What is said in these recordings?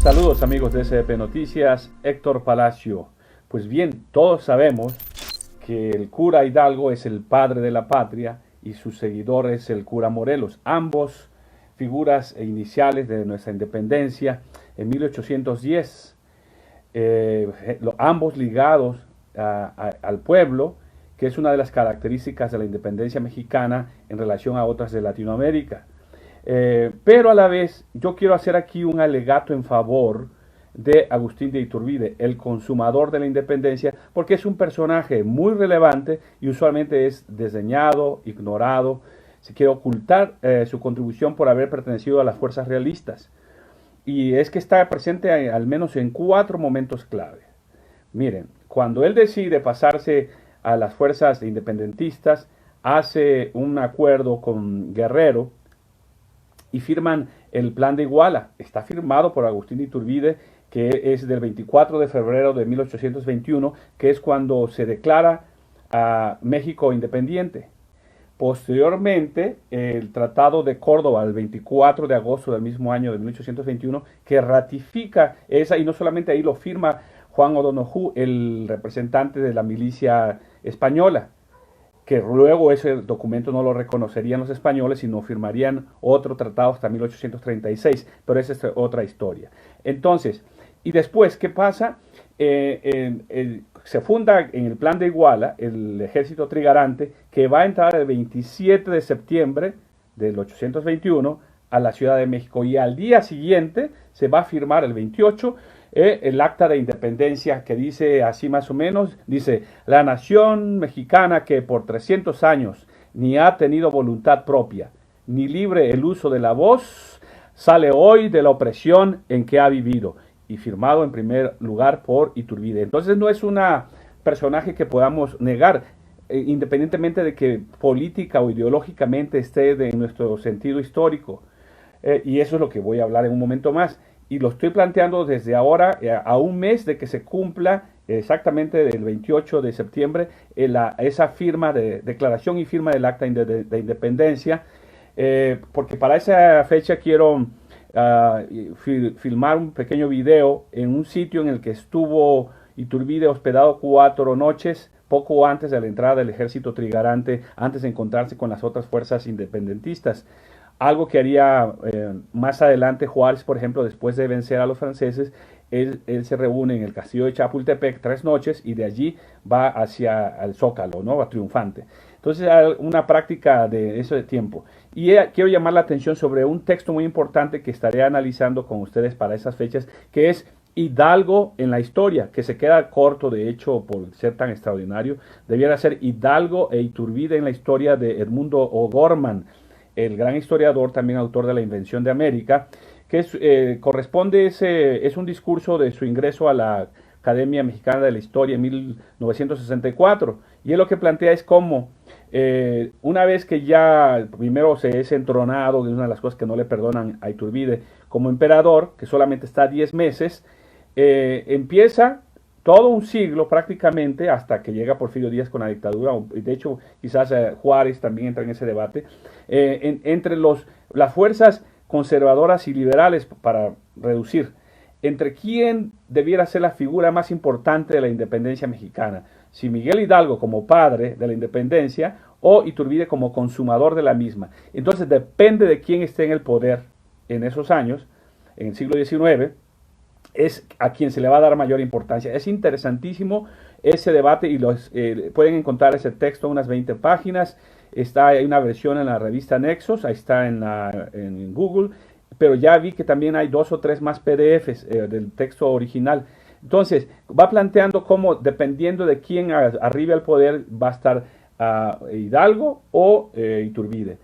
Saludos amigos de SDP Noticias, Héctor Palacio. Pues bien, todos sabemos que el cura Hidalgo es el padre de la patria y su seguidor es el cura Morelos, ambos figuras iniciales de nuestra independencia en 1810, ambos ligados al pueblo, que es una de las características de la independencia mexicana en relación a otras de Latinoamérica. Pero a la vez yo quiero hacer aquí un alegato en favor de Agustín de Iturbide, el consumador de la independencia, porque es un personaje muy relevante y usualmente es desdeñado, ignorado. Se quiere ocultar su contribución por haber pertenecido a las fuerzas realistas. Y es que está presente al menos en 4 momentos clave. Miren, cuando él decide pasarse a las fuerzas independentistas, hace un acuerdo con Guerrero y firman el Plan de Iguala. Está firmado por Agustín de Iturbide, que es del 24 de febrero de 1821, que es cuando se declara a México independiente. Posteriormente, el Tratado de Córdoba, el 24 de agosto del mismo año de 1821, que ratifica esa, y no solamente ahí lo firma Juan O'Donoghue, el representante de la milicia española, que luego ese documento no lo reconocerían los españoles, sino firmarían otro tratado hasta 1836, pero esa es otra historia. Entonces, y después, ¿qué pasa? Se funda en el Plan de Iguala el ejército trigarante, que va a entrar el 27 de septiembre del 821 a la Ciudad de México, y al día siguiente se va a firmar el 28 el acta de independencia, que dice así más o menos, dice: la nación mexicana, que por 300 años ni ha tenido voluntad propia, ni libre el uso de la voz, sale hoy de la opresión en que ha vivido, y firmado en primer lugar por Iturbide. Entonces no es un personaje que podamos negar, independientemente de que política o ideológicamente esté en nuestro sentido histórico, y eso es lo que voy a hablar en un momento más. Y lo estoy planteando desde ahora, a un mes de que se cumpla exactamente el 28 de septiembre esa firma de declaración y firma del acta de independencia, porque para esa fecha quiero filmar un pequeño video en un sitio en el que estuvo Iturbide hospedado 4 noches, poco antes de la entrada del ejército trigarante, antes de encontrarse con las otras fuerzas independentistas. Algo que haría más adelante Juárez, por ejemplo, después de vencer a los franceses. Él se reúne en el castillo de Chapultepec 3 noches y de allí va hacia el Zócalo, ¿no? Va triunfante. Entonces, una práctica de ese tiempo. Y quiero llamar la atención sobre un texto muy importante que estaré analizando con ustedes para esas fechas, que es Hidalgo en la historia, que se queda corto, de hecho, por ser tan extraordinario. Debiera ser Hidalgo e Iturbide en la historia, de Edmundo O'Gorman, el gran historiador, también autor de La Invención de América, que corresponde, es un discurso de su ingreso a la Academia Mexicana de la Historia en 1964, y él lo que plantea es cómo una vez que ya primero se es entronado, que es una de las cosas que no le perdonan a Iturbide como emperador, que solamente está 10 meses, empieza todo un siglo prácticamente hasta que llega Porfirio Díaz con la dictadura. De hecho, quizás Juárez también entra en ese debate, entre las fuerzas conservadoras y liberales, para reducir, entre quién debiera ser la figura más importante de la independencia mexicana, si Miguel Hidalgo como padre de la independencia o Iturbide como consumador de la misma. Entonces depende de quién esté en el poder en esos años, en el siglo XIX, es a quien se le va a dar mayor importancia. Es interesantísimo ese debate, y pueden encontrar ese texto, unas 20 páginas. Hay una versión en la revista Nexos, ahí está en Google, pero ya vi que también hay 2 o 3 más PDFs del texto original. Entonces, va planteando cómo, dependiendo de quién arribe al poder, va a estar Hidalgo o Iturbide.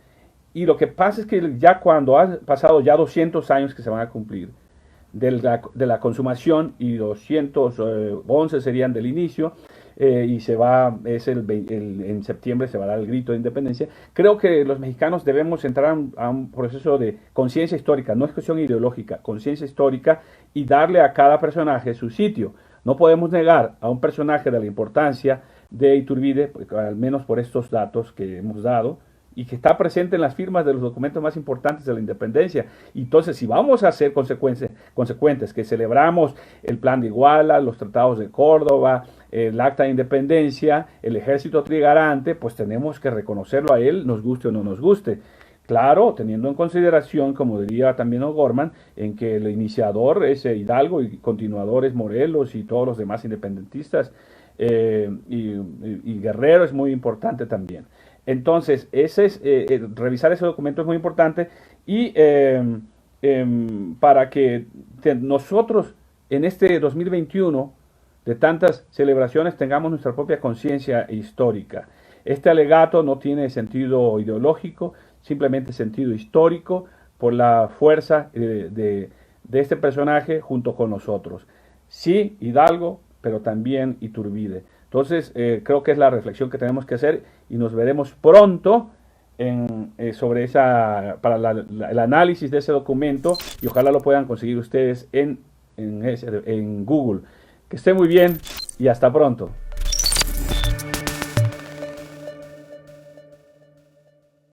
Y lo que pasa es que ya cuando ha pasado ya 200 años que se van a cumplir de la consumación, y 211 serían del inicio, y en septiembre se va a dar el grito de independencia. Creo que los mexicanos debemos entrar a un proceso de conciencia histórica, no es cuestión ideológica, conciencia histórica, y darle a cada personaje su sitio. No podemos negar a un personaje de la importancia de Iturbide, al menos por estos datos que hemos dado, y que está presente en las firmas de los documentos más importantes de la independencia. Y entonces, si vamos a ser consecuentes, que celebramos el Plan de Iguala, los tratados de Córdoba, el Acta de Independencia, el Ejército Trigarante, pues tenemos que reconocerlo a él, nos guste o no nos guste. Claro, teniendo en consideración, como diría también O'Gorman, en que el iniciador es Hidalgo y continuador es Morelos y todos los demás independentistas, y Guerrero es muy importante también. Entonces, revisar ese documento es muy importante y para que nosotros en este 2021 de tantas celebraciones tengamos nuestra propia conciencia histórica. Este alegato no tiene sentido ideológico, simplemente sentido histórico por la fuerza de este personaje junto con nosotros. Sí, Hidalgo, pero también Iturbide. Entonces, creo que es la reflexión que tenemos que hacer y nos veremos pronto sobre para el análisis de ese documento y ojalá lo puedan conseguir ustedes en Google. Que esté muy bien y hasta pronto.